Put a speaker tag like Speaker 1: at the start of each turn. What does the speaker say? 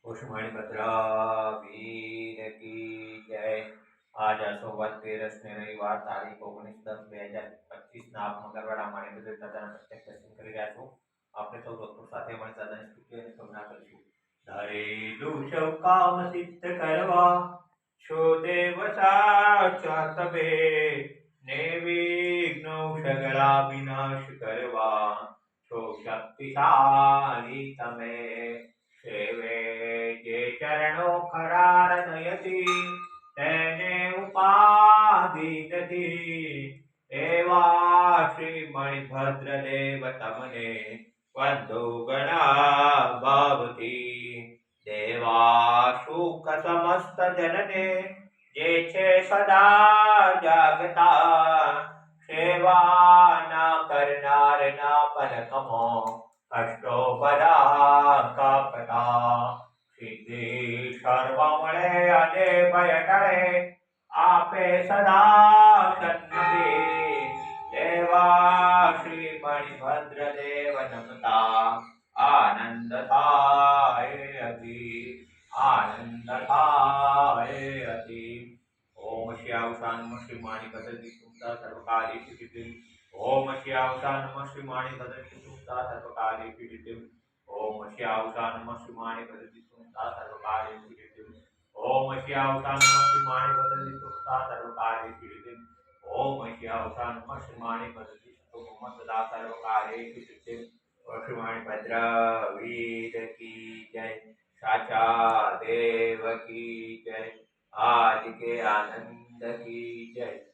Speaker 1: कुसुमणि भद्रा वीर की जय। आज सोमवार 13 ने रविवार तारीख 19/10/2025 ના આપ મંગળવાડા માણી બધે દાદાના પ્રત્યક્ષ દર્શન કરી રહ્યા છો। આપણે સૌ ભક્તો સાથે મળી દાદાની સ્તુતિ અને સ્તવના કરીશું। ધરેલું સૌ કામ સિદ્ધ કરવા છો દેવ સાચા તબે, ને વિઘ્નો સગળા વિનાશ કરવા છો શક્તિશાળી તમે। સેવે જે ચરણો ખરા હૃદયથી, તેને ઉપાધિ નથી। એવા શ્રી મણિભદ્ર દેવ તમને વંદો ગણા ભાવથી। દેવા સુખ સમસ્ત જનને જે છે સદા જાગતા, સેવા ના કરનાર ના પલકમો કષ્ટો બધા કાપતા। સિદ્ધિ સર્વ મળે અને ભય ટળે, આપે સદા સન્મતિ। એવા શ્રી મણિભદ્ર દેવ નમતા આનંદ થાય અતિ, આનંદ થાય અતિ। ઓમ શ્યાવસાન શ્રી માણિપદ્ર સુમતા સર્વકાર્ય સિદ્ધિ। ઓમ શ્યાવસાન શ્રી માણિપદ્ર સુમતા સર્વકાર્ય સિદ્ધિ। ઓમ શ્યાવસાન શ્રી માણિપદ્ર સુમતા સર્વકાર્ય સિદ્ધિ। ઓમ શ્યાવસાન શ્રી માણિપદ્ર સુમતા સર્વકાર્ય સિદ્ધિ। ઓમ શ્યાવસાન શ્રી માણિપદ્ર સુમતા સર્વકાર્ય સિદ્ધિ। શ્રી માણિપદ્ર વીર કી જય, સાચા દેવ की जय, आज के आनंद की जय।